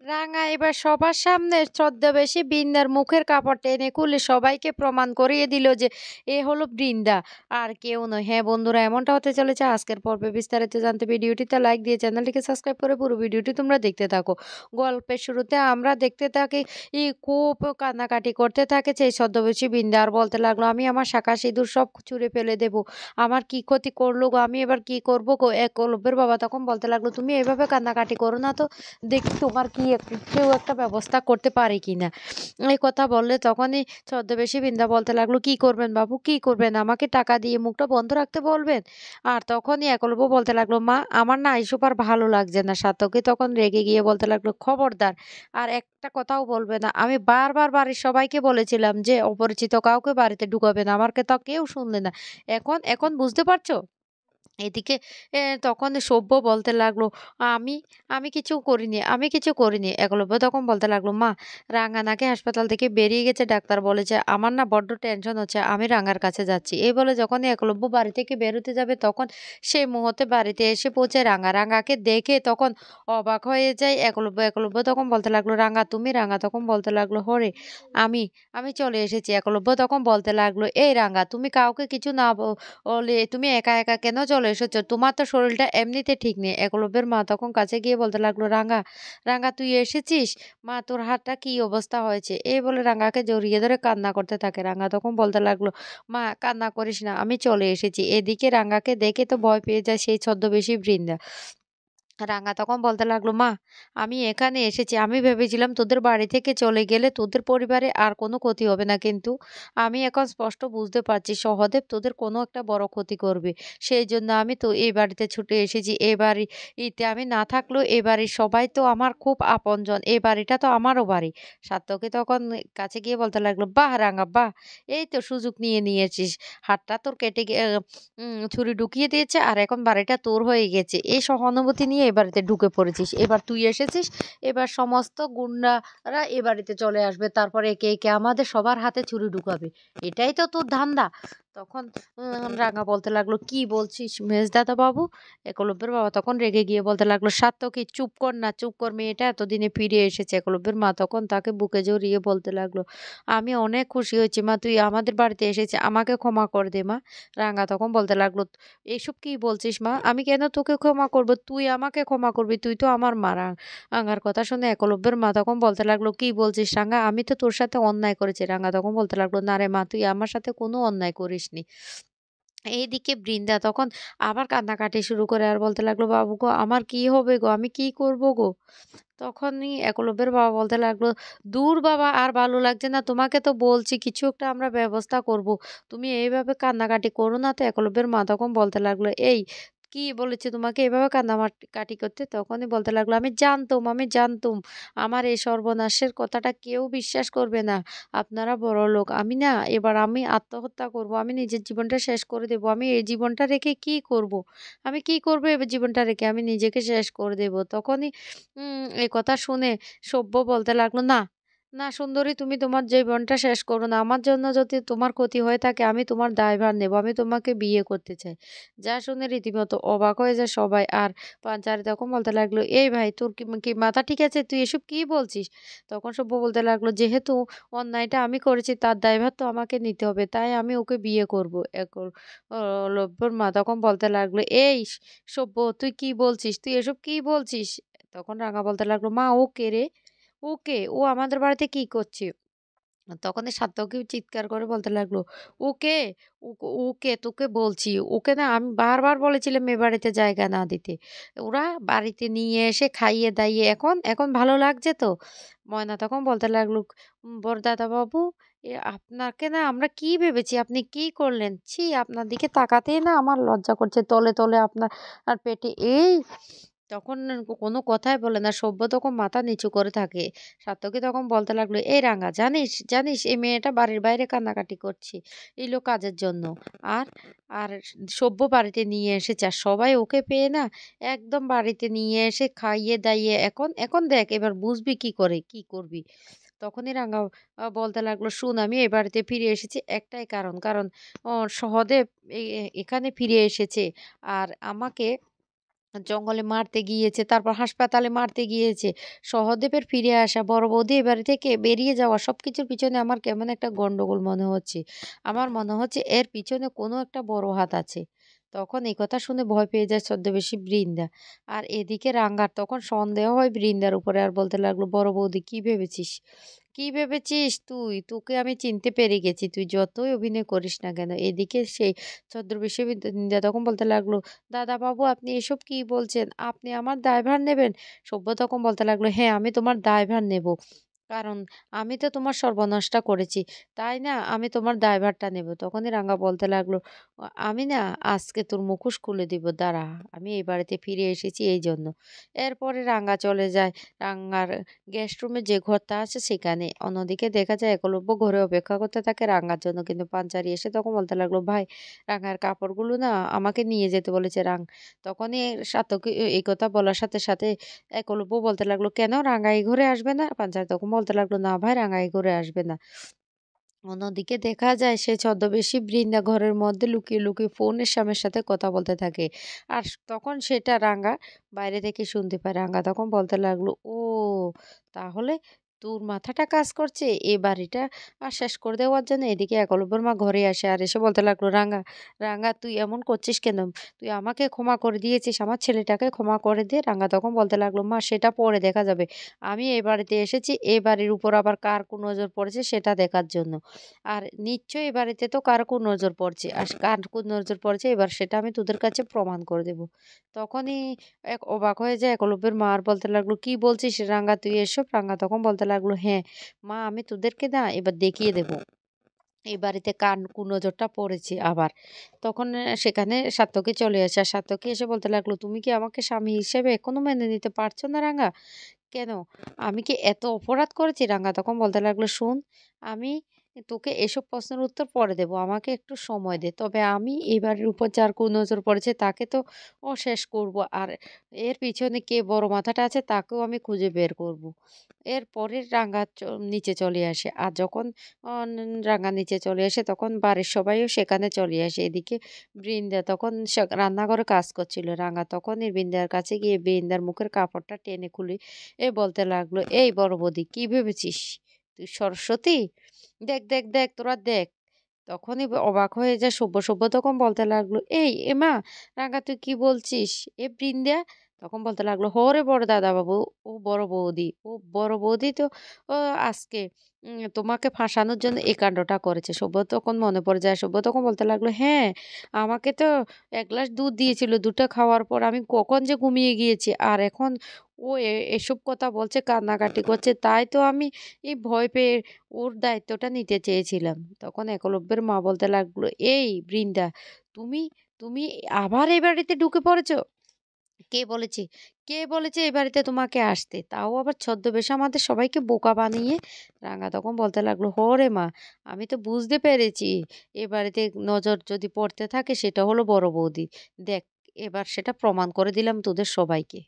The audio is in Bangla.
রাঙা এবার সবার সামনে ছদ্মবেশী বৃন্দার মুখের কাপড় টেনে খুলে সবাইকে প্রমাণ করিয়ে দিল যে এ হলো বৃন্দা, আর কেউ নয়। হ্যাঁ বন্ধুরা, এমনটা হতে চলেছে আজকের পর্বে। বিস্তারিত জানতে ভিডিওটিতে লাইক দিয়ে চ্যানেলটিকে সাবস্ক্রাইব করে পুরো ভিডিওটি তোমরা দেখতে থাকো। গল্পের শুরুতে আমরা দেখতে থাকি খুব কান্নাকাটি করতে থাকে সেই ছদ্মবেশী বৃন্দা, আর বলতে লাগলো আমি আমার শাঁখা সিঁদুর সব ছুঁড়ে ফেলে দেবো। আমার কি ক্ষতি করলো গো, আমি এবার কি করবো গো। একলব্যের বাবা তখন বলতে লাগলো তুমি এভাবে কান্নাকাটি করো না তো, দেখি তোমার কি কেউ একটা ব্যবস্থা করতে পারে কিনা। এই কথা বললে তখনই ছদ্মবেশী বৃন্দা বলতে লাগলো কি করবেন বাবু, কি করবেন, আমাকে টাকা দিয়ে মুখটা বন্ধ রাখতে বলবেন। আর তখনই একলব্য বলতে লাগলো মা আমার না এসব আর ভালো লাগছে না। সাতকে তখন রেগে গিয়ে বলতে লাগলো খবরদার আর একটা কথাও বলবে না, আমি বারবার বাড়ির সবাইকে বলেছিলাম যে অপরিচিত কাউকে বাড়িতে ঢুকাবে না, আমার কথা কেউ শুনলে না। এখন এখন বুঝতে পারছো। এদিকে তখন সব্য বলতে লাগলো, "আমি আমি কিছু করিনি, আমি কিছু করিনি।" একলব্য তখন বলতে লাগলো, "মা, রাঙা নাকি হাসপাতাল থেকে বেরিয়ে গেছে। ডাক্তার বলেছে। আমার না বড্ড টেনশন হচ্ছে। আমি রাঙার কাছে যাচ্ছি।" এই বলে যখনই একলব্য বাড়ি থেকে বেরোতে যাবে তখন সেই মুহূর্তে বাড়িতে এসে পৌঁছে রাঙা। রাঙাকে দেখে তখন অবাক হয়ে যায় একলব্য। একলব্য তখন বলতে লাগলো, "রাঙা তুমি?" রাঙা তখন বলতে লাগলো, "হরে আমি, আমি চলে এসেছি।" একলব্য তখন বলতে লাগলো, "এই রাঙা তুমি কাউকে কিছু না বলে তুমি একা একা কেন চলে এসেছো? তোমার তো শরীরটা এমনিতে ঠিক নেই।" একলব্যের মা তখন কাছে গিয়ে বলতে লাগলো, "রাঙা, রাঙা তুই এসেছিস? মা তোর হাতটা কি অবস্থা হয়েছে?" এই বলে রাঙাকে জড়িয়ে ধরে কান্না করতে থাকে। রাঙা তখন বলতে লাগলো, "মা কান্না করিস না, আমি চলে এসেছি।" এদিকে রাঙাকে দেখে তো ভয় পেয়ে যায় সেই ছদ্মবেশী বৃন্দা। রাঙা তখন বলতে লাগলো, "মা, আমি এখানে এসেছি। আমি ভেবেছিলাম তোদের বাড়ি থেকে চলে গেলে তোদের পরিবারে আর কোনো ক্ষতি হবে না। কিন্তু আমি এখন স্পষ্ট বুঝতে পারছি সহদেব তোদের কোনো একটা বড় ক্ষতি করবে। সেইজন্য আমি তো এই বাড়িতে ছুটে এসেছি। এই বাড়িতে আমি না থাকলেও এ বাড়ির সবাই তো আমার খুব আপনজন। এই বাড়িটা তো আমারও বাড়ি।" সাত্তকী তখন কাছে গিয়ে বলতে লাগলো, "বাহ রাঙা বাহ! এই তো সুযোগ নিয়ে নিয়েছিস। হাতটা তোর কেটে ছুরি ঢুকিয়ে দিয়েছে আর এখন বাড়িটা তোর হয়ে গেছে। এই সহানুভূতি নিয়ে এ বাড়িতে ঢুকে পড়েছিস। এবার তুই এসেছিস, এবার সমস্ত গুন্ডারা এ বাড়িতে চলে আসবে। তারপর একে, একে আমাদের সবার হাতে ছুরি ঢুকাবে। এটাই তো তোর ধান্দা?" তখন রাঙা বলতে লাগলো, "কি বলছিস মেজদাদা বাবু?" একলব্যের বাবা তখন রেগে গিয়ে বলতে লাগলো, "সাত্তকী চুপ কর না, চুপ কর। মেয়েটা এতদিনে ফিরে এসেছে।" একলব্যের মা তখন তাকে বুকে জড়িয়ে বলতে লাগলো, "আমি অনেক খুশি হয়েছি মা, তুই আমাদের বাড়িতে এসেছিস। আমাকে ক্ষমা করে দে মা।" রাঙা তখন বলতে লাগলো, "এসব কি বলছিস মা? আমি কেন তোকে ক্ষমা করব? তুই আমাকে ক্ষমা করবি। তুই তো আমার মা।" রাঙার কথা শুনে একলব্যের মা তখন বলতে লাগলো, "কি বলছিস রাঙা? আমি তো তোর সাথে অন্যায় করেছি।" রাঙা তখন বলতে লাগলো, "না রে মা, তুই আমার সাথে কোনো অন্যায় করিসনি।" এইদিকে বৃন্দা তখন আবার কান্নাকাটি শুরু করে আর বলতে লাগলো, "বাবু গো, আমার কি হবে গো? আমি কি করব গো?" তখনই একলব্যের বাবা বলতে লাগলো, "দূর বাবা, আর ভালো লাগছে না। তোমাকে তো বলছি কিছু একটা আমরা ব্যবস্থা করব। তুমি এইভাবে কান্নাকাটি করো না তো।" একলব্যের মা তখন বলতে লাগলো, "এই কি বলেছে তোমাকে এভাবে কান্নাকাটি করতে?" তখনই বলতে লাগলো, আমি জানতুম আমার এই সর্বনাশের কথাটা কেউ বিশ্বাস করবে না। আপনারা বড়লোক। আমি না এবার আমি আত্মহত্যা করব। আমি নিজের জীবনটা শেষ করে দেব। আমি এই জীবনটা রেখে কি করব? আমি কি করব এবার জীবনটা রেখে? আমি নিজেকে শেষ করে দেব।" তখনই এই কথা শুনে সব্য বলতে লাগলো, "না, না সুন্দরী, তুমি তোমার জীবনটা শেষ করো না। আমার জন্য যদি তোমার ক্ষতি হয়ে থাকে আমি তোমার দায়ভার নেব। আমি তোমাকে বিয়ে করতে চাই।" যা শুনে রীতিমতো অবাক হয়ে যায় সবাই। আর পাঞ্চারি তখন বলতে লাগলো, "এই ভাই, তোর কি মাথা ঠিক আছে? তুই এসব কি বলছিস?" তখন সব্য বলতে লাগলো, "যেহেতু অন্যায়টা আমি করেছি তার দায়ভার তো আমাকে নিতে হবে। তাই আমি ওকে বিয়ে করব।" লব্বর মা তখন বলতে লাগলো, "এই সব্য, তুই কি বলছিস? তুই এসব কি বলছিস?" তখন রাঙা বলতে লাগলো, "মা ও কে রে? ও কে? ও আমাদের বাড়িতে কি করছে?" তখনই সাত্তকী চিৎকার করে বলতে লাগলো, "ওকে, ওকে তোকে বলছি। ওকে না আমি বারবার বলেছিলাম এ বাড়িতে জায়গা না দিতে। ওরা বাড়িতে নিয়ে এসে খাইয়ে দাইয়ে এখন এখন ভালো লাগছে তো?" ময়না তখন বলতে লাগলো, "বড়দাদা বাবু, আপনাকে না আমরা কি ভেবেছি? আপনি কি করলেন? ছি, আপনার দিকে তাকাতেই না আমার লজ্জা করছে। তলে, তলে আপনার পেটে এই।" তখন কোনো কথাই বলে না। সভ্য তখন মাথা নিচু করে থাকে। সাত্তকী তখন বলতে লাগলো, "এই রাঙা, জানিস জানিস এই মেয়েটা বাড়ির বাইরে কান্নাকাটি করছে এলো কাজের জন্য। আর আর সভ্য বাড়িতে নিয়ে এসেছে। আর সবাই ওকে পেয়ে না একদম বাড়িতে নিয়ে এসে খাইয়ে দাইয়ে এখন এখন দেখ এবার বুঝবি কি করে কি করবি।" তখনই রাঙা বলতে লাগলো, "শুন, আমি এ বাড়িতে ফিরে এসেছি একটাই কারণ। কারণ সহদেব এখানে ফিরে এসেছে আর আমাকে জঙ্গলে মারতে গিয়েছে, তারপর হাসপাতালে মারতে গিয়েছে। সহদেবের ফিরে আসা, বড় বৌদি এ বাড়ি থেকে বেরিয়ে যাওয়া সবকিছুর পিছনে আমার কেমন একটা গন্ডগোল মনে হচ্ছে। আমার মনে হচ্ছে এর পিছনে কোনো একটা বড় হাত আছে। তখন এই কথা শুনে ভয় পেয়ে যায় ছদ্মবেশী বৃন্দা। আর এদিকে রাঙ্গার তখন সন্দেহ হয় বৃন্দার উপরে আর বলতে লাগলো, "বড় বৌদি কি ভেবেছিস? কি ভেবেছিস তুই? তোকে আমি চিনতে পেরে গেছি। তুই যতই অভিনয় করিস না কেন।" এদিকে সেই ছদ্মবেশী বৃন্দা তখন বলতে লাগলো, "দাদাবাবু আপনি এসব কি বলছেন? আপনি আমার দায়ভার নেবেন?" সভ্য তখন বলতে লাগলো, "হ্যাঁ, আমি তোমার দায়ভার নেব। কারণ আমি তো তোমার সর্বনাশটা করেছি। তাই না? আমি তোমার দায়ভারটা নেব।" তখনই রাঙা বলতে লাগলো, আমি না আজকে তোর মুখোশ খুলে দিব দাঁড়া। আমি এই বাড়িতে ফিরে এসেছি এইজন্য।" এরপরে রাঙা চলে যায় রাঙার গেস্ট রুমে যে ঘরটা আছে সেখানে। অন্যদিকে দেখা যায় একলব্য ঘরে অপেক্ষা করতে থাকে রাঙার জন্য। কিন্তু পাঞ্চারি এসে তখন বলতে লাগলো, "ভাই রাঙার কাপড়গুলো না আমাকে নিয়ে যেতে বলেছে তখনই সাতকী এই কথা বলার সাথে, সাথে একলব্য বলতে লাগলো, "কেন রাঙা এই ঘরে আসবে না?" পাঞ্চারি তখন বলতে লাগলো, "না ভাই রাঙা এই ঘরে আসবে না।" অন্যদিকে দেখা যায় সেই ছদ্মবেশী বৃন্দা ঘরের মধ্যে লুকিয়ে, লুকিয়ে ফোনের স্বামীর সাথে কথা বলতে থাকে। আর তখন সেটা রাঙা বাইরে থেকে শুনতে পায়। রাঙা তখন বলতে লাগলো, "ও তাহলে তোর মাথাটা কাজ করছে এ বাড়িটা শেষ করে দেওয়ার জন্য।" এদিকে একলব্যর মা ঘরে আসে আর এসে বলতে লাগলো, "রাঙা, রাঙা তুই এমন করছিস কেন? তুই আমাকে ক্ষমা করে দিয়েছিস, আমার ছেলেটাকে ক্ষমা করে দে।" রাঙা তখন বলতে লাগলো, "মা সেটা পরে দেখা যাবে। আমি এ বাড়িতে এসেছি এ বাড়ির উপর আবার কার কুনজর পড়েছে সেটা দেখার জন্য। আর নিশ্চয়ই এ বাড়িতে তো কারো কুনজর পড়ছে। আর কার কুনজর পড়ছে এবার সেটা আমি তোদের কাছে প্রমাণ করে দেব।" তখনই এক অবাক হয়ে যায় একলব্যের মা আর বলতে লাগলো, "কি বলছিস রাঙা তুই এসব?" রাঙা তখন বলতে লাগলো, "হ্যাঁ, মা আমি তোদেরকে না এবার দেখিয়ে দেব। এই বাড়িতে কার কুনজরটা পড়েছে আবার।" তখন সেখানে সাত্তকী চলে আসে। আর সাত্তকী এসে বলতে লাগলো, "তুমি কি আমাকে স্বামী হিসেবে এখনো মেনে নিতে পারছো না রাঙা? কেন? আমি কি এত অপরাধ করেছি?" রাঙা তখন বলতে লাগলো, "শোন, আমি তোকে এসব প্রশ্নের উত্তর পরে দেব। আমাকে একটু সময় দে। তবে আমি এই বাড়ির উপর যার কুনজর পড়েছে তাকে তো শেষ করব। আর এর পিছনে কে বড় মাথাটা আছে তাকেও আমি খুঁজে বের করব।" এরপরে রাঙা নিচে চলে আসে। আর যখন রাঙা নিচে চলে আসে তখন বাড়ির সবাইও সেখানে চলে আসে। এদিকে বৃন্দা তখন রান্নাঘরে কাজ করছিল। রাঙা তখনই বৃন্দার কাছে গিয়ে বৃন্দার মুখের কাপড়টা টেনে খুলে বলতে লাগলো, "এই বড় বৌদি কি ভেবেছিস? তুই সরস্বতী? দেখ, দেখ, দেখ তোরা দেখ।" তখনই অবাক হয়ে যায় সব্য। সব্য তখন বলতে লাগলো, "এই এমা রাঙা তুই কি বলছিস? এ বৃন্দা?" তখন বলতে লাগলো, "হরে বড় দাদাবাবু, ও বড় বৌদি। ও বড় বৌদি তো ও আজকে তোমাকে ফাঁসানোর জন্য এই কাণ্ডটা করেছে।" সব্য তখন মনে পড়ে যায়। সব্য তখন বলতে লাগলো, "হ্যাঁ, আমাকে তো ১ গ্লাস দুধ দিয়েছিল। দুধটা খাওয়ার পর আমি কখন যে ঘুমিয়ে গিয়েছি। আর এখন ও এসব কথা বলছে, কান্নাকাটি করছে। তাই তো আমি ভয় পেয়ে ওর দায়িত্বটা নিতে চেয়েছিলাম।" তখন একলব্যের মা বলতে লাগলো, "এই বৃন্দা, তুমি তুমি আবার এই বাড়িতে ঢুকে পড়েছো? কে বলেছে? কে বলেছে এই বাড়িতে তোমাকে আসতে? তাও আবার ছদ্মবেশে আমাদের সবাইকে বোকা বানিয়ে?" রাঙা তখন বলতে লাগলো, "হরে মা, আমি তো বুঝতে পেরেছি এ বাড়িতে নজর যদি পড়তে থাকে সেটা হলো বড় বৌদির। দেখ এবার সেটা প্রমাণ করে দিলাম তোদের সবাইকে।"